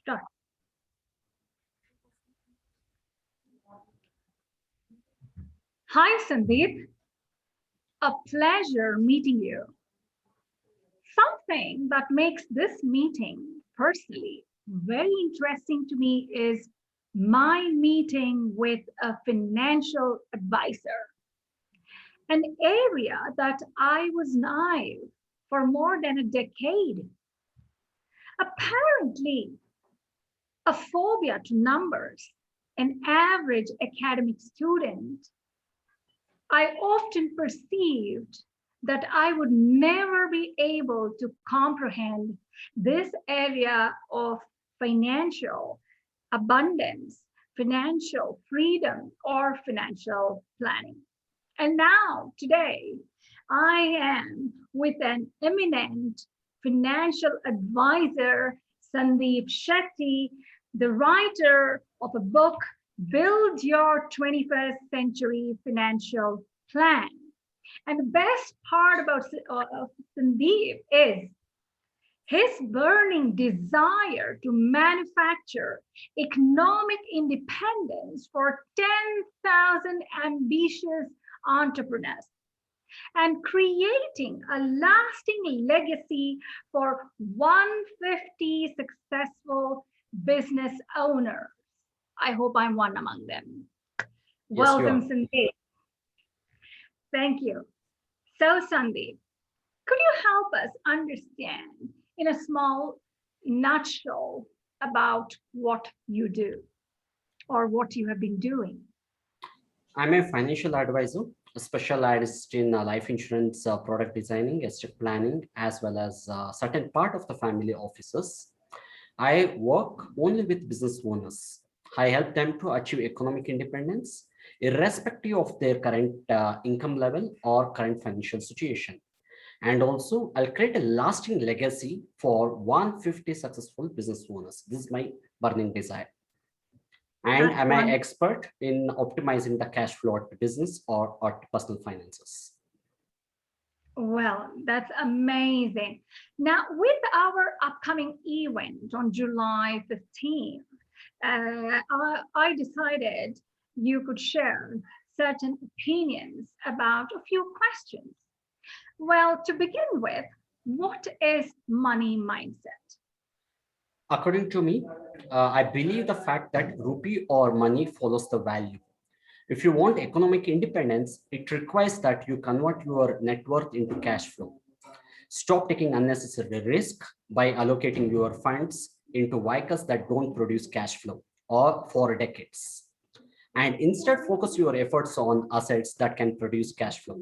Start. Hi, Sandeep. A pleasure meeting you. Something that makes this meeting personally very interesting to me is my meeting with a financial advisor, an area that I was naive for more than a decade. Apparently, a phobia to numbers, an average academic student, I often perceived that I would never be able to comprehend this area of financial abundance, financial freedom, or financial planning. And now, today, I am with an eminent financial advisor, Sandeep Shetty, the writer of a book, Build Your 21st Century Financial Plan. And the best part about Sandeep is his burning desire to manufacture economic independence for 10,000 ambitious entrepreneurs and creating a lasting legacy for 150 successful business owners. I hope I'm one among them. Yes, you Welcome, are. Sandeep. Thank you. So, Sandeep, could you help us understand in a small nutshell about what you do or what you have been doing? I'm a financial advisor, specialized in life insurance product designing, estate planning, as well as certain part of the family offices. I work only with business owners. I help them to achieve economic independence, irrespective of their current income level or current financial situation. And also, I'll create a lasting legacy for 150 successful business owners. This is my burning desire. And That's am I one. expert in optimizing the cash flow at business or personal finances? Well, that's amazing. Now, with our upcoming event on July 15th, I decided you could share certain opinions about a few questions. Well, to begin with, what is money mindset? According to me, I believe the fact that rupee or money follows the value. If you want economic independence, it requires that you convert your net worth into cash flow. Stop taking unnecessary risk by allocating your funds into vehicles that don't produce cash flow or for decades. And instead focus your efforts on assets that can produce cash flow.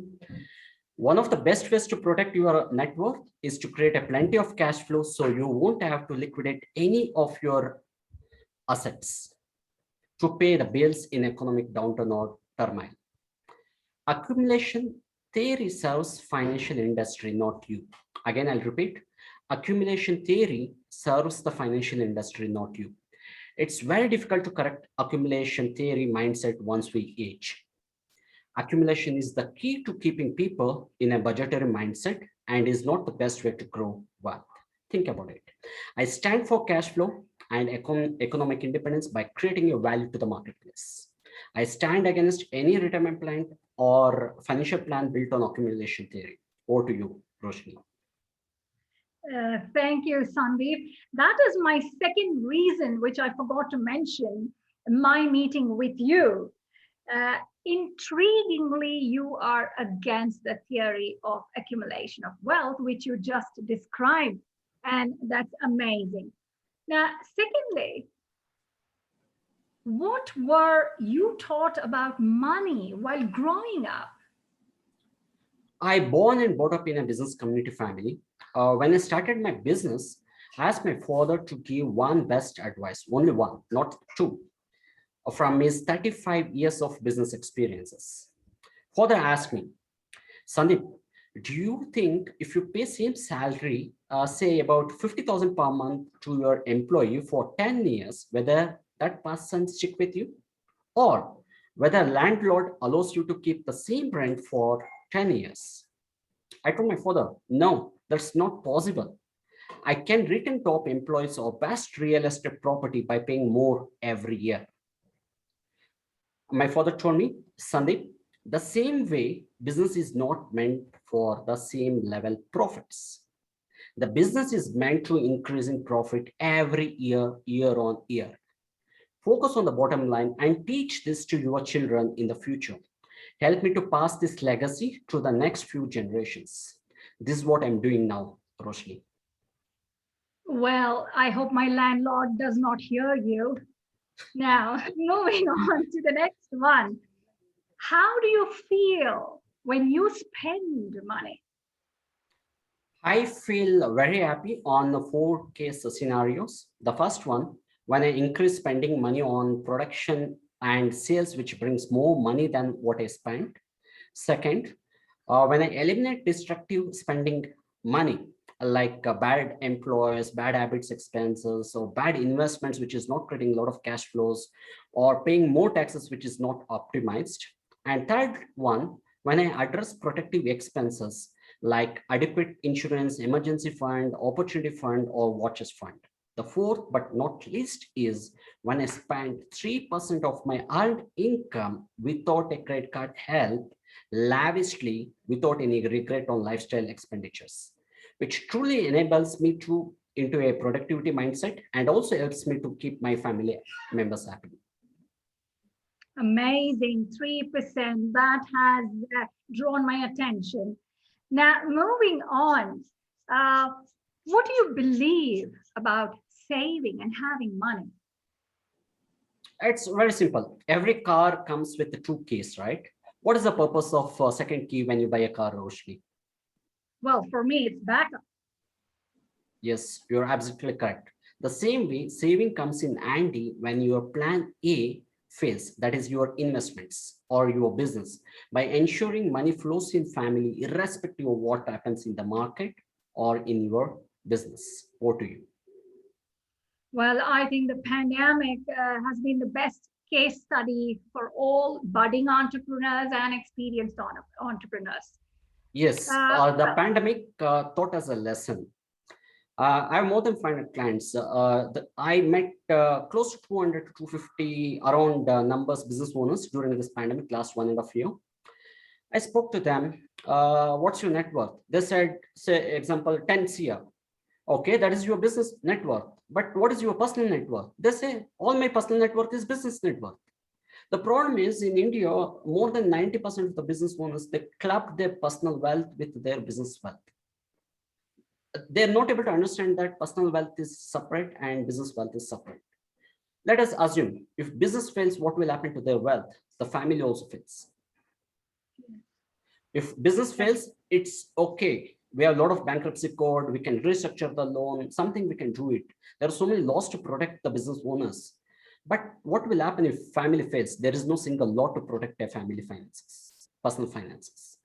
One of the best ways to protect your net worth is to create a plenty of cash flow so you won't have to liquidate any of your assets to pay the bills in economic downturn or turmoil. Accumulation theory serves financial industry, not you. Again, I'll repeat, accumulation theory serves the financial industry, not you. It's very difficult to correct accumulation theory mindset once we age. Accumulation is the key to keeping people in a budgetary mindset and is not the best way to grow wealth. Think about it. I stand for cash flow and economic independence by creating a value to the marketplace. I stand against any retirement plan or financial plan built on accumulation theory. Over to you, Roshni. Thank you, Sandeep. That is my second reason, which I forgot to mention, my meeting with you. Uh, Intriguingly, you are against the theory of accumulation of wealth, which you just described, and that's amazing. Now, secondly, what were you taught about money while growing up? I born and brought up in a business community family. When I started my business, I asked my father to give one best advice, only one, not two, from his 35 years of business experiences. Father asked me, Sandeep, do you think if you pay same salary, say about 50,000 per month to your employee for 10 years, whether that person stick with you? Or whether landlord allows you to keep the same rent for 10 years? I told my father, no, that's not possible. I can retain top employees or best real estate property by paying more every year. My father told me, Sandeep, the same way business is not meant for the same level profits. The business is meant to increase in profit every year, year on year. Focus on the bottom line and teach this to your children in the future. Help me to pass this legacy to the next few generations. This is what I'm doing now, Roshni. Well, I hope my landlord does not hear you. Now, moving on to the next one. How do you feel when you spend money? I feel very happy on the four case scenarios. The first one, when I increase spending money on production and sales, which brings more money than what I spent. Second, when I eliminate destructive spending money, like bad employees, bad habits, expenses, or bad investments, which is not creating a lot of cash flows, or paying more taxes, which is not optimized. And third one, when I address protective expenses, like adequate insurance, emergency fund, opportunity fund, or watches fund. The fourth, but not least, is when I spend 3% of my earned income without a credit card help, lavishly without any regret on lifestyle expenditures, which truly enables me to into a productivity mindset and also helps me to keep my family members happy. Amazing, 3%. That has drawn my attention. Now, moving on, uh, what do you believe about saving and having money? It's very simple. Every car comes with the two keys, right? What is the purpose of second key when you buy a car, Roshni? Well, for me, it's backup. Yes, you're absolutely correct. The same way, saving comes in handy when your plan A fails, that is your investments or your business, by ensuring money flows in family, irrespective of what happens in the market or in your business. Over to you. Well, I think the pandemic has been the best case study for all budding entrepreneurs and experienced entrepreneurs. Yes, the Well, pandemic taught us a lesson. I have more than 500 clients. I met close to 200 to 250 around numbers business owners during this pandemic last 1.5 years. I spoke to them. What's your net worth? They said, say, example, 10 CR. Okay, that is your business net worth. But what is your personal net worth? They say, all my personal net worth is business net worth. The problem is in India, more than 90% of the business owners, they club their personal wealth with their business wealth. They're not able to understand that personal wealth is separate and business wealth is separate. Let us assume if business fails, what will happen to their wealth? The family also fails. If business fails, it's okay. We have a lot of bankruptcy code. We can restructure the loan, something we can do it. There are so many laws to protect the business owners. But what will happen if family fails? There is no single law to protect their family finances, personal finances.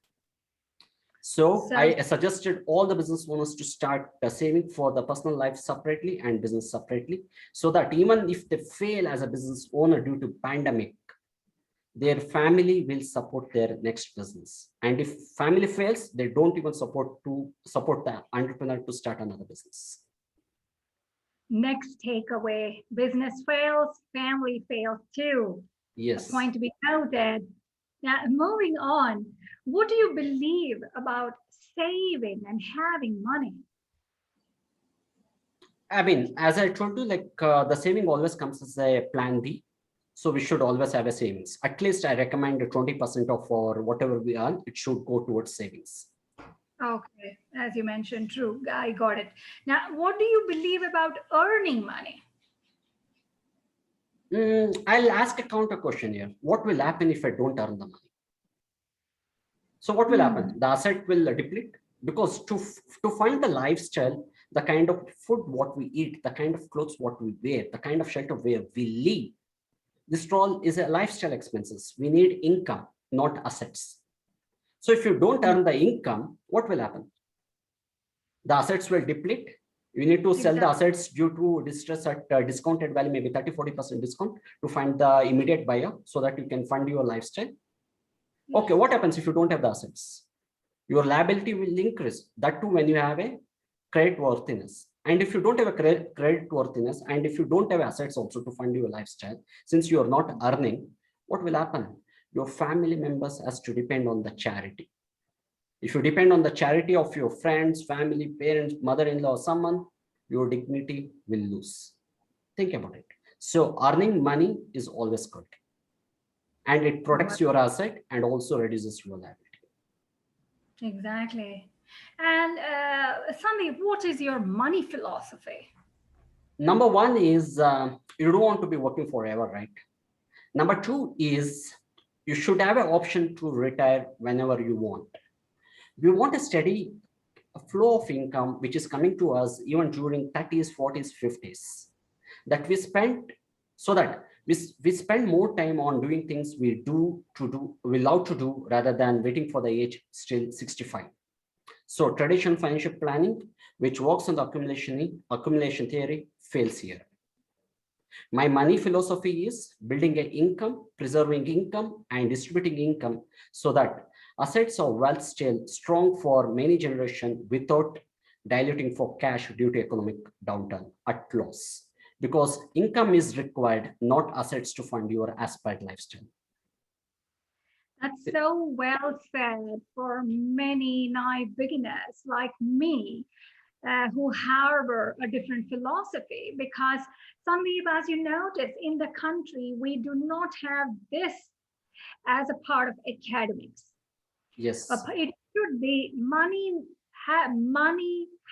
So I suggested all the business owners to start saving for the personal life separately and business separately, so that even if they fail as a business owner due to pandemic, their family will support their next business. And if family fails, they don't even support the entrepreneur to start another business. next takeaway, business fails, family fails too. Yes. A point to be noted. Now, moving on, what do you believe about saving and having money? I mean, as I told you, like the saving always comes as a plan B. So we should always have a savings. At least I recommend 20% of or whatever we earn, it should go towards savings. Okay, as you mentioned, true. I got it. Now, what do you believe about earning money? I'll ask a counter question here. What will happen if I don't earn the money? So what will happen? The asset will deplete, because to fund the lifestyle, the kind of food what we eat, the kind of clothes what we wear, the kind of shelter where we live, this all is a lifestyle expenses. We need income, not assets. So if you don't earn the income, what will happen? The assets will deplete. You need to sell the assets due to distress at discounted value, maybe 30-40% discount, to find the immediate buyer so that you can fund your lifestyle. Okay, what happens if you don't have the assets? Your liability will increase. That too when you have a credit worthiness. And if you don't have a credit worthiness, and if you don't have assets also to fund your lifestyle, since you are not earning, what will happen? Your family members has to depend on the charity. If you depend on the charity of your friends, family, parents, mother-in-law, someone, your dignity will lose. Think about it. So earning money is always good, and it protects your asset and also reduces your liability. Exactly. And Sandeep, what is your money philosophy? Number one is you don't want to be working forever, right? Number two is you should have an option to retire whenever you want. We want a steady flow of income which is coming to us even during 30s, 40s, 50s, that we spend, so that we spend more time on doing things we love to do rather than waiting for the age still 65. So traditional financial planning, which works on the accumulation theory, fails here. My money philosophy is building an income, preserving income, and distributing income so that assets of wealth stay strong for many generations without diluting for cash due to economic downturn at loss. Because income is required, not assets to fund your aspired lifestyle. That's so well said for many naive beginners like me who harbor a different philosophy. Because, Sandeep, as you notice, in the country, we do not have this as a part of academics. Yes. It should be money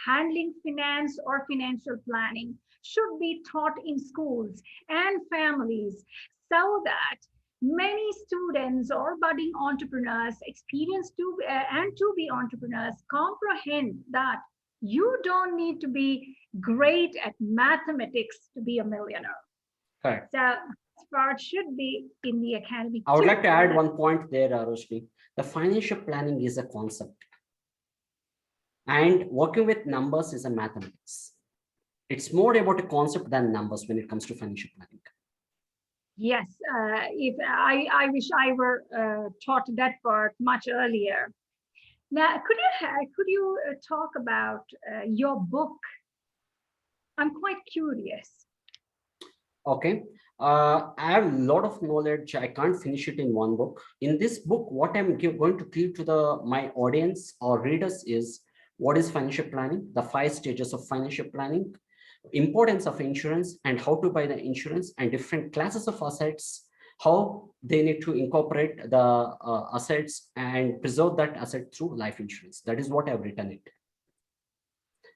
handling finance or financial planning should be taught in schools and families so that many students or budding entrepreneurs experience to and to be entrepreneurs comprehend that you don't need to be great at mathematics to be a millionaire. Correct. So this part should be in the academic I would too. like to add one point there, Roshni. The financial planning is a concept, and working with numbers is a mathematics. It's more about a concept than numbers when it comes to financial planning. Yes, if I wish I were taught that part much earlier. Now, could you talk about your book? I'm quite curious. Okay. I have a lot of knowledge. I can't finish it in one book. In this book, what I'm going to give to my audience or readers is what is financial planning, the 5 stages of financial planning, importance of insurance and how to buy the insurance, and different classes of assets, how they need to incorporate the assets and preserve that asset through life insurance. That is what I've written it.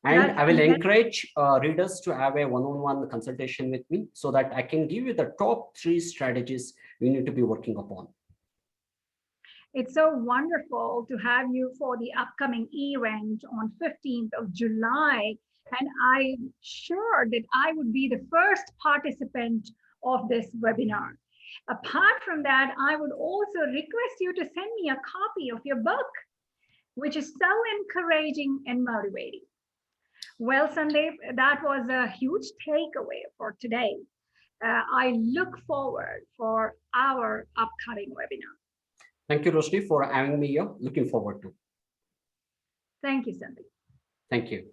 And That's I will encourage readers to have a one-on-one consultation with me so that I can give you the top 3 strategies you need to be working upon. It's so wonderful to have you for the upcoming event on 15th of July. And I'm sure that I would be the first participant of this webinar. Apart from that, I would also request you to send me a copy of your book, which is so encouraging and motivating. Well, Sandeep, that was a huge takeaway for today. I look forward for our upcoming webinar. Thank you, Roshni, for having me here. Looking forward to. Thank you, Sandeep. Thank you.